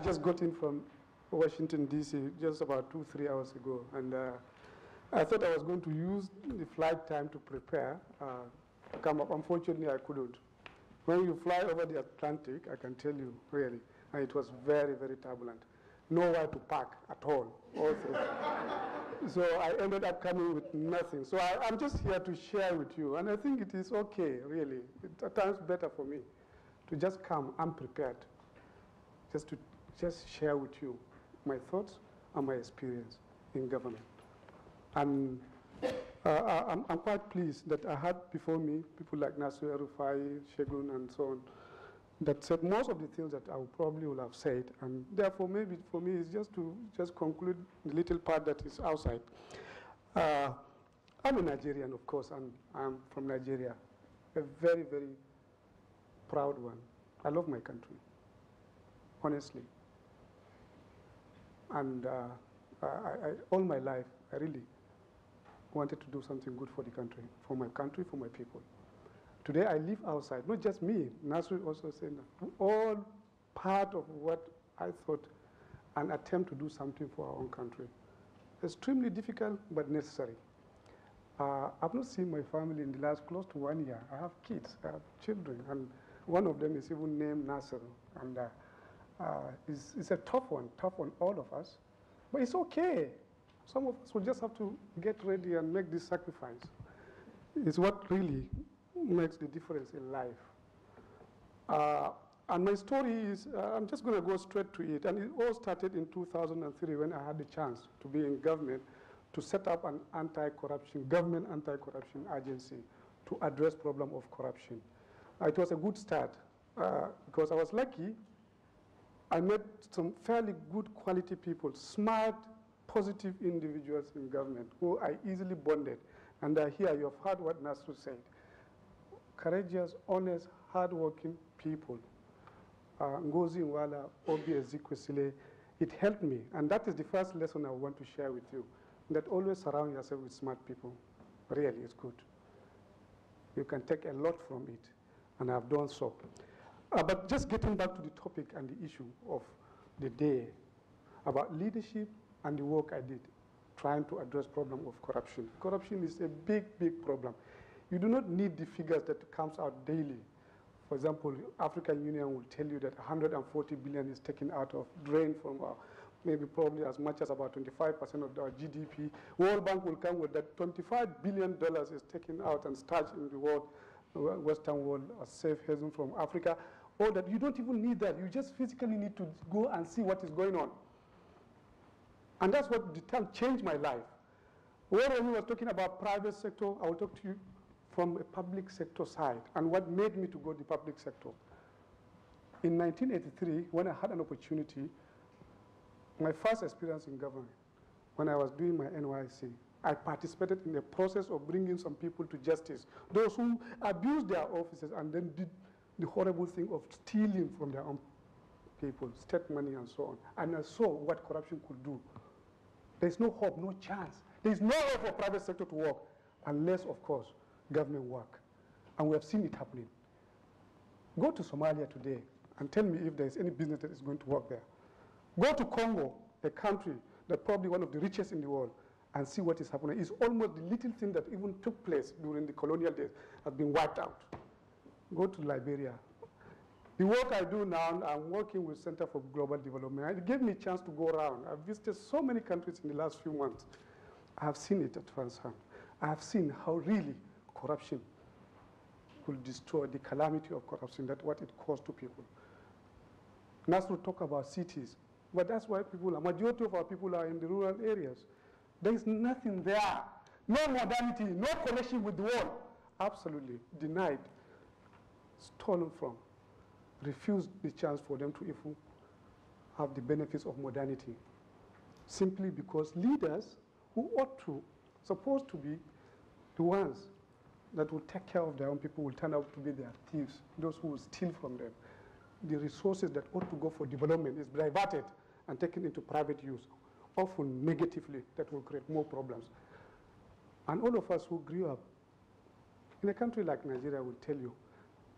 just got in from Washington, D.C. just about 2-3 hours ago, and I thought I was going to use the flight time to prepare to come up. Unfortunately, I couldn't. When you fly over the Atlantic, I can tell you, really, and it was very, very turbulent. Nowhere to park at all through. So I ended up coming with nothing. So I'm just here to share with you, and I think it is okay, really. It's at times better for me to just come unprepared, just share with you my thoughts and my experience in government. And I'm quite pleased that I had before me people like Nasir El-Rufai, Shegun, and so on, that said most of the things that I probably would have said, and therefore maybe for me it's just to conclude the little part that is outside. I'm a Nigerian, of course, and I'm from Nigeria, a very, very proud one. I love my country, honestly. And all my life, I really wanted to do something good for the country, for my people. Today I live outside, not just me, Nasri also said that. All part of what I thought, an attempt to do something for our own country. Extremely difficult, but necessary. I've not seen my family in the last close to 1 year. I have kids, I have children, and one of them is even named Nasser. And it's a tough one on all of us, but it's okay. Some of us will just have to get ready and make this sacrifice. It's what really makes the difference in life. And my story is, I'm just going to go straight to it. And it all started in 2003 when I had the chance to be in government to set up an government anti-corruption agency to address problem of corruption. It was a good start because I was lucky. I met some fairly good quality people, smart, positive individuals in government who I easily bonded. And here you have heard what Nasru said. Courageous, honest, hardworking people. Ngozi Nwala, Obi Ezekwesili, it helped me. And that is the first lesson I want to share with you. That always surround yourself with smart people. Really, it's good. You can take a lot from it. And I've done so. But just getting back to the topic and the issue of the day about leadership and the work I did, trying to address problem of corruption. Corruption is a big, big problem. You do not need the figures that comes out daily. For example, African Union will tell you that 140 billion is taken out of, drained from maybe probably as much as about 25% of our GDP. World Bank will come with that $25 billion is taken out and started in the world, Western world, as safe haven from Africa. Or that you don't even need that. You just physically need to go and see what is going on. And that's what changed my life. When we were talking about private sector, I will talk to you from a public sector side and what made me to go to the public sector. In 1983, when I had an opportunity, my first experience in government, when I was doing my NYC, I participated in the process of bringing some people to justice. Those who abused their offices and then did the horrible thing of stealing from their own people, state money and so on. And I saw what corruption could do. There's no hope, no chance. There's no way for private sector to work unless, of course, government work. And we have seen it happening. Go to Somalia today and tell me if there's any business that is going to work there. Go to Congo, a country that's probably one of the richest in the world, and see what is happening. It's almost the little thing that even took place during the colonial days has been wiped out. Go to Liberia. The work I do now, I'm working with Center for Global Development. It gave me a chance to go around. I've visited so many countries in the last few months. I have seen it at firsthand. I have seen how really corruption will destroy the calamity of corruption, that's what it caused to people. Nasru talk about cities, but that's why a majority of our people are in the rural areas. There is nothing there, no modernity, no connection with the world. Absolutely denied, stolen from, refused the chance for them to even have the benefits of modernity. Simply because leaders who ought to, supposed to be the ones that will take care of their own people will turn out to be their thieves, those who will steal from them. The resources that ought to go for development is diverted and taken into private use, often negatively, that will create more problems. And all of us who grew up in a country like Nigeria will tell you,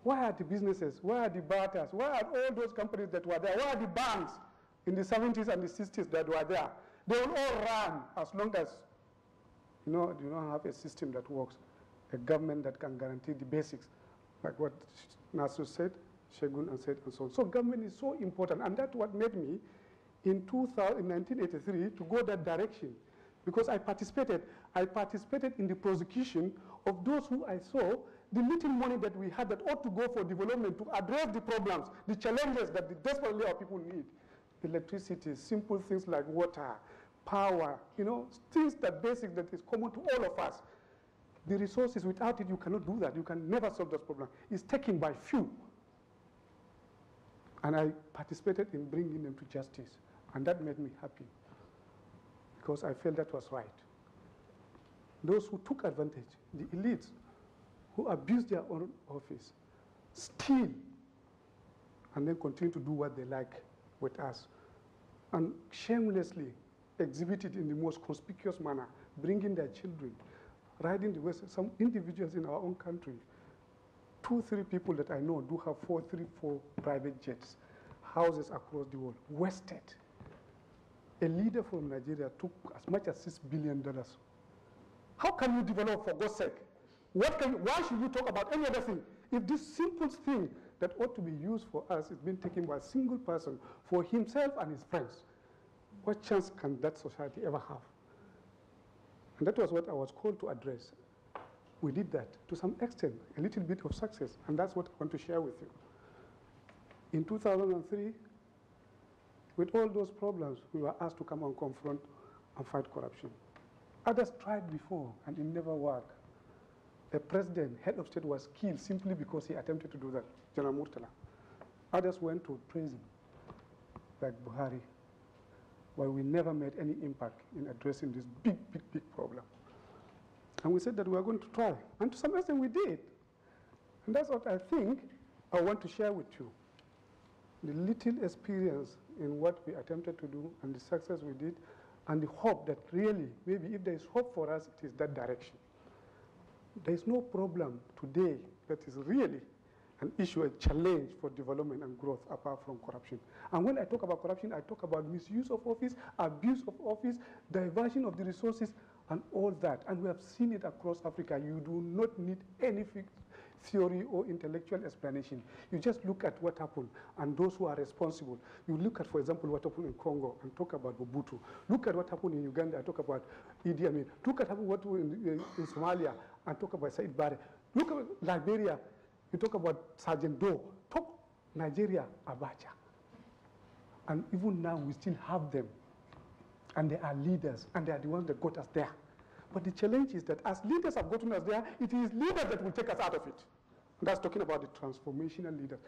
why are the businesses, why are the barters, why are all those companies that were there, why are the banks in the 70s and the 60s that were there, they will all run as long as, you don't have a system that works, a government that can guarantee the basics, like what Nasser said, Shegun and said, and so on. So government is so important, and that's what made me, in 1983, to go that direction, because I participated in the prosecution of those who I saw the little money that we had that ought to go for development to address the problems, the challenges that desperately our people need. Electricity, simple things like water, power, things that basic that is common to all of us. The resources, without it, you cannot do that. You can never solve those problems. It's taken by few. And I participated in bringing them to justice. And that made me happy, because I felt that was right. Those who took advantage, the elites, who abused their own office, steal, and then continue to do what they like with us, and shamelessly exhibit it in the most conspicuous manner, bringing their children, riding the West. Some individuals in our own country, 2, 3 people that I know do have 4 private jets, houses across the world, wasted. A leader from Nigeria took as much as $6 billion. How can you develop, for God's sake? Why should you talk about any other thing? If this simple thing that ought to be used for us is being taken by a single person for himself and his friends, what chance can that society ever have? And that was what I was called to address. We did that to some extent, a little bit of success, and that's what I want to share with you. In 2003, with all those problems, we were asked to come and confront and fight corruption. Others tried before, and it never worked. The president, head of state, was killed simply because he attempted to do that, General Murtala. Others went to prison, like Buhari, but we never made any impact in addressing this big problem. And we said that we were going to try, and to some extent we did. And that's what I think I want to share with you. The little experience in what we attempted to do and the success we did, and the hope that really, maybe if there is hope for us, it is that direction. There is no problem today that is really an issue, a challenge for development and growth apart from corruption. And when I talk about corruption, I talk about misuse of office, abuse of office, diversion of the resources, and all that. And we have seen it across Africa. You do not need any theory or intellectual explanation. You just look at what happened and those who are responsible. You look at, for example, what happened in Congo and talk about Mobutu. Look at what happened in Uganda and talk about Idi Amin. Look at what happened in Somalia and talk about Said Barre. Look at Liberia, you talk about Sergeant Doe. Talk Nigeria, Abacha. And even now we still have them. And they are leaders, and they are the ones that got us there. But the challenge is that as leaders have gotten us there, it is leaders that will take us out of it. And that's talking about the transformational leaders.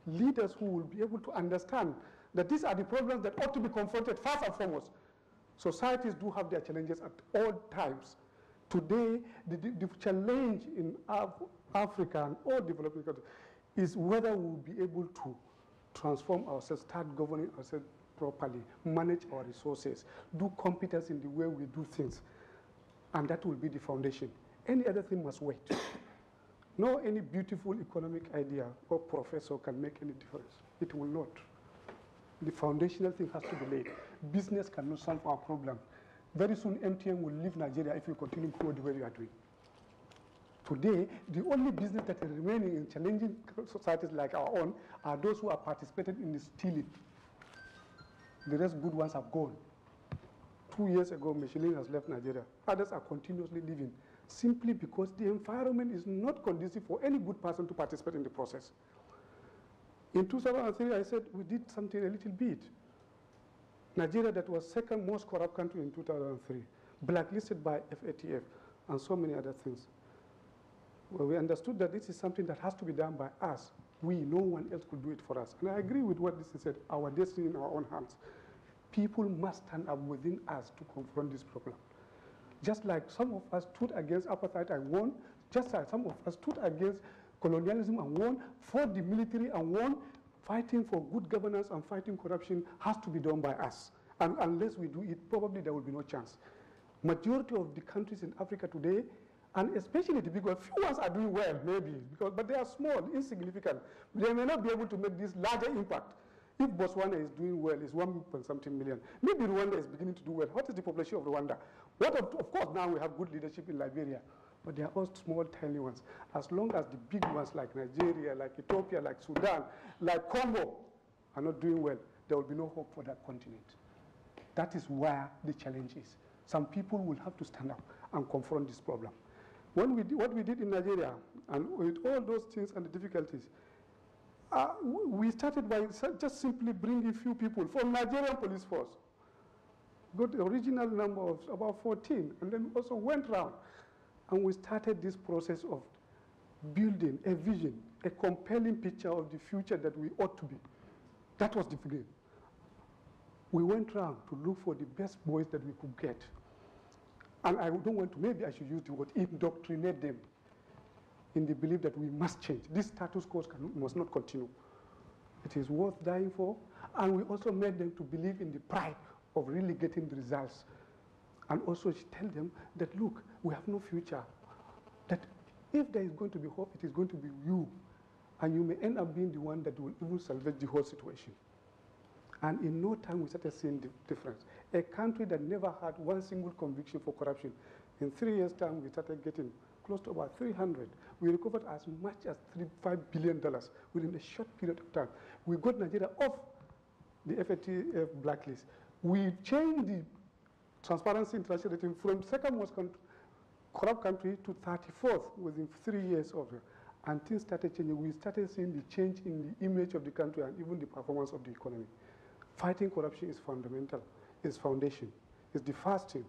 Leaders who will be able to understand that these are the problems that ought to be confronted first and foremost. Societies do have their challenges at all times. Today, the challenge in Africa and all developing countries is whether we will be able to transform ourselves, start governing ourselves properly, manage our resources, do competence in the way we do things. And that will be the foundation. Any other thing must wait. No any beautiful economic idea or professor can make any difference. It will not. The foundational thing has to be laid. Business cannot solve our problem. Very soon MTN will leave Nigeria if you continue to grow the way you are doing. Today, the only business that is remaining in challenging societies like our own are those who are participating in the stealing. The rest good ones have gone. 2 years ago, Michelin has left Nigeria. Others are continuously leaving, simply because the environment is not conducive for any good person to participate in the process. In 2003, I said we did something a little bit. Nigeria, that was second most corrupt country in 2003, blacklisted by FATF, and so many other things. Well, we understood that this is something that has to be done by us. No one else could do it for us. And I agree with what this is said, our destiny in our own hands. People must stand up within us to confront this problem. Just like some of us stood against apartheid and won, just like some of us stood against colonialism and won, fought the military and won, fighting for good governance and fighting corruption has to be done by us. And unless we do it, probably there will be no chance. Majority of the countries in Africa today, and especially the big ones, few ones are doing well, maybe, but they are small, insignificant. They may not be able to make this larger impact If Botswana is doing well, it's 1.something million. Maybe Rwanda is beginning to do well. What is the population of Rwanda? Of course, now we have good leadership in Liberia, but they are all small, tiny ones. As long as the big ones like Nigeria, like Ethiopia, like Sudan, like Congo are not doing well, there will be no hope for that continent. That is where the challenge is. Some people will have to stand up and confront this problem. What we did in Nigeria, and with all those things and the difficulties, we started by just simply bringing few people from Nigerian police force. Got the original number of about 14, and then also went round. And we started this process of building a vision, a compelling picture of the future that we ought to be. That was the beginning. We went round to look for the best boys that we could get. And I don't want to, maybe I should use the word, indoctrinate them in the belief that we must change. This status quo must not continue. It is worth dying for. And we also made them to believe in the pride of really getting the results. And also tell them that, look, we have no future. That if there is going to be hope, it is going to be you. And you may end up being the one that will even salvage the whole situation. And in no time, we started seeing the difference. A country that never had one single conviction for corruption, in 3 years' time, we started getting close to about 300. We recovered as much as $5 billion within a short period of time. We got Nigeria off the FATF blacklist. We changed the Transparency International rating from second most corrupt country to 34th within 3 years of it. And things started changing. We started seeing the change in the image of the country and even the performance of the economy. Fighting corruption is fundamental, is foundation, is the first thing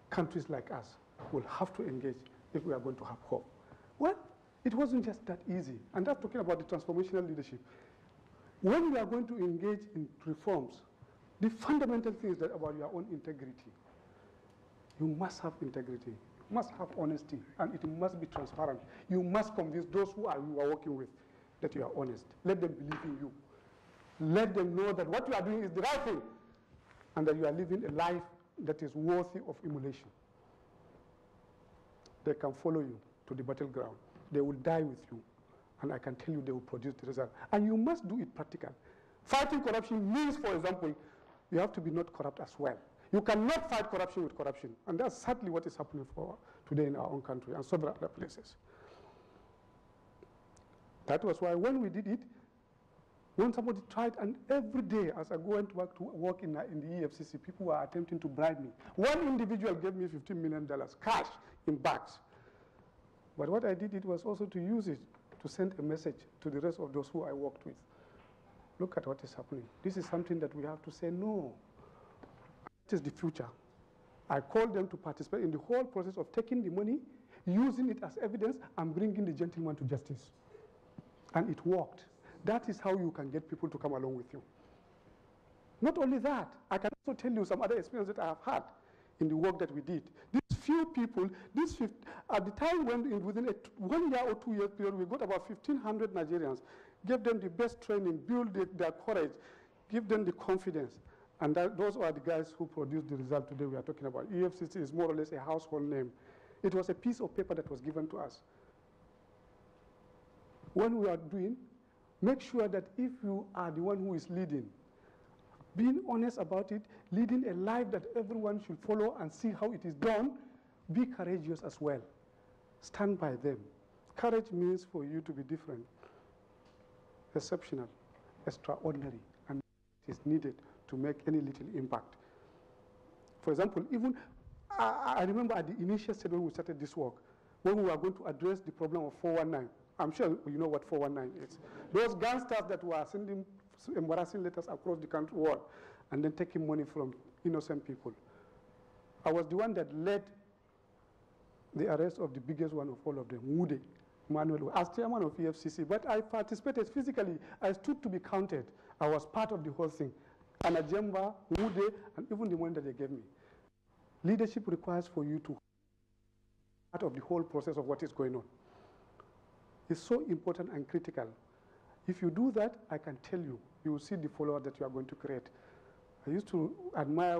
countries like us will have to engage if we are going to have hope. Well, it wasn't just that easy. And that's talking about the transformational leadership. When we are going to engage in reforms, the fundamental thing is that about your own integrity. You must have integrity. You must have honesty, and it must be transparent. You must convince those you are working with that you are honest. Let them believe in you. Let them know that what you are doing is the right thing, and that you are living a life that is worthy of emulation. They can follow you to the battleground. They will die with you, and I can tell you they will produce the result. And you must do it practical. Fighting corruption means, for example, you have to be not corrupt as well. You cannot fight corruption with corruption, and that's certainly what is happening for today in our own country and several other places. That was why when we did it, when somebody tried, and every day as I went to work in the EFCC, people were attempting to bribe me. One individual gave me $15 million cash in bags. But what I did, it was also to use it to send a message to the rest of those who I worked with. Look at what is happening. This is something that we have to say no. This is the future. I called them to participate in the whole process of taking the money, using it as evidence, and bringing the gentleman to justice. And it worked. That is how you can get people to come along with you. Not only that, I can also tell you some other experience that I have had in the work that we did. These few people, at the time when within 1 year or 2 year period, we got about 1,500 Nigerians, gave them the best training, build their courage, give them the confidence. And those are the guys who produced the result today we are talking about. EFCC is more or less a household name. It was a piece of paper that was given to us. When we are doing, make sure that if you are the one who is leading, being honest about it, leading a life that everyone should follow and see how it is done, be courageous as well. Stand by them. Courage means for you to be different, exceptional, extraordinary, and it is needed to make any little impact. For example, even I remember at the initial stage when we started this work, when we were going to address the problem of 419. I'm sure you know what 419 is. Those gangsters that were sending embarrassing letters across the country world and then taking money from innocent people. I was the one that led the arrest of the biggest one of all of them, Wude, Manuel, as chairman of EFCC. But I participated physically. I stood to be counted. I was part of the whole thing. And Ajemba, Wude, and even the money that they gave me. Leadership requires for you to be part of the whole process of what is going on. It's so important and critical. If you do that, I can tell you, you will see the follower that you are going to create. I used to admire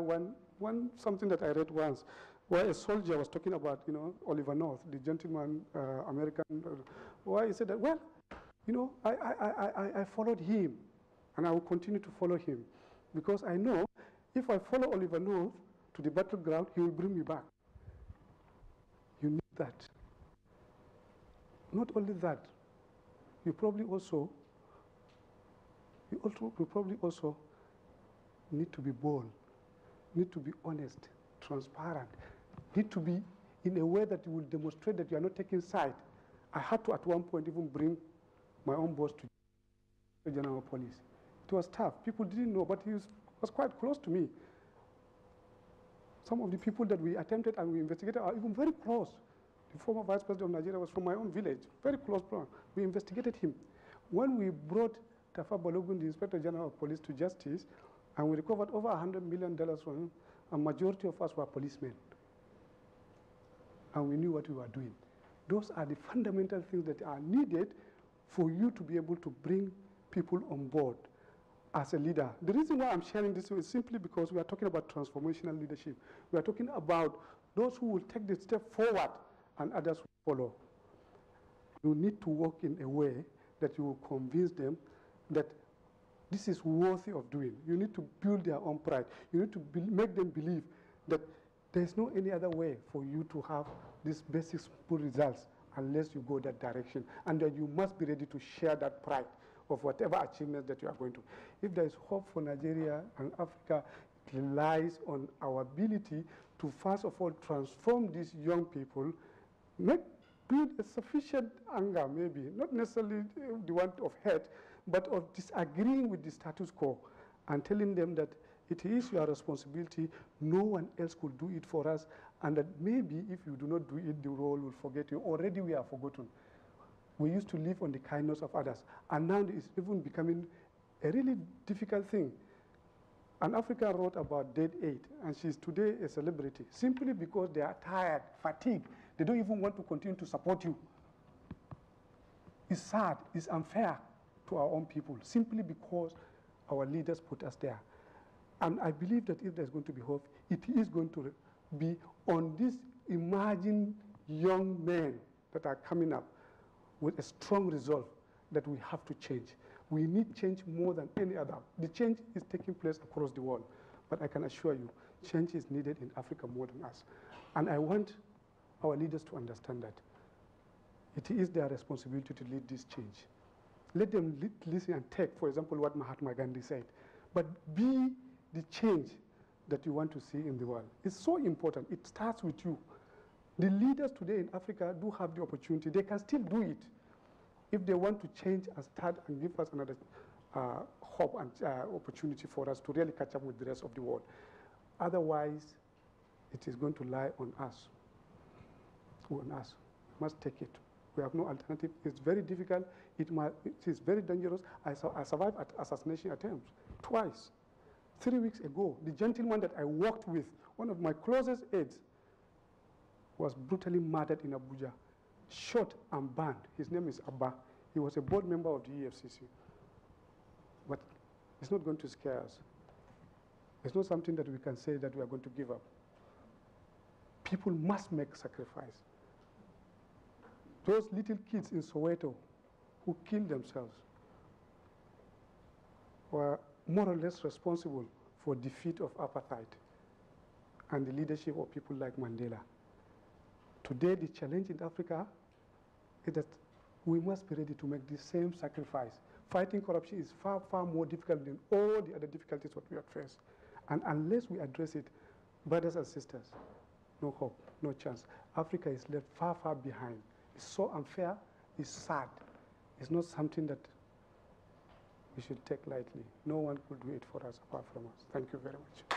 something that I read once, where a soldier was talking about, Oliver North, the gentleman, American, where he said that, well, I followed him And I will continue to follow him, because I know if I follow Oliver North to the battleground, he will bring me back. You need that. Not only that, you probably also need to be bold, need to be honest, transparent, need to be in a way that you will demonstrate that you are not taking side. I had to at one point even bring my own boss to the General Police. It was tough. People didn't know, but he was quite close to me. Some of the people that we attempted and we investigated are even very close. The former Vice President of Nigeria was from my own village, very close. We investigated him. When we brought Tafa Balogun, the Inspector General of Police, to justice, and we recovered over $100 million from him, a majority of us were policemen. And we knew what we were doing. Those are the fundamental things that are needed for you to be able to bring people on board as a leader. The reason why I'm sharing this is simply because we are talking about transformational leadership. We are talking about those who will take the step forward and others will follow. You need to work in a way that you will convince them that this is worthy of doing. You need to build their own pride. You need to make them believe that there's no any other way for you to have these basic simple results unless you go that direction, and that you must be ready to share that pride of whatever achievements that you are going to. If there is hope for Nigeria and Africa, it relies on our ability to first of all transform these young people, build a sufficient anger maybe, not necessarily the one of hate, but of disagreeing with the status quo and telling them that it is your responsibility, no one else could do it for us, and that maybe if you do not do it, the world will forget you. Already we are forgotten. We used to live on the kindness of others, and now it's even becoming a really difficult thing. An African wrote about Dead Aid, and she's today a celebrity, simply because they are tired, fatigued. They don't even want to continue to support you. It's sad, it's unfair to our own people, simply because our leaders put us there. And I believe that if there's going to be hope, it is going to be on these emerging young men that are coming up with a strong resolve that we have to change. We need change more than any other. The change is taking place across the world, but I can assure you, change is needed in Africa more than us. And I want our leaders to understand that. It is their responsibility to lead this change. Let them listen and take, for example, what Mahatma Gandhi said, but be the change that you want to see in the world. It's so important. It starts with you. The leaders today in Africa do have the opportunity. They can still do it if they want to change and start and give us another hope and opportunity for us to really catch up with the rest of the world. Otherwise, it is going to lie on us. On us. We must take it. We have no alternative. It's very difficult. It is very dangerous. I survived assassination attempts twice. 3 weeks ago, the gentleman that I worked with, one of my closest aides, was brutally murdered in Abuja, shot and burned. His name is Abba. He was a board member of the EFCC. But it's not going to scare us. It's not something that we can say that we are going to give up. People must make sacrifice. Those little kids in Soweto who killed themselves were more or less responsible for defeat of apartheid and the leadership of people like Mandela. Today, the challenge in Africa is that we must be ready to make the same sacrifice. Fighting corruption is far, far more difficult than all the other difficulties that we have faced. And unless we address it, brothers and sisters, no hope, no chance. Africa is left far, far behind. It's so unfair, it's sad. It's not something that we should take lightly. No one could do it for us apart from us. Thank you very much.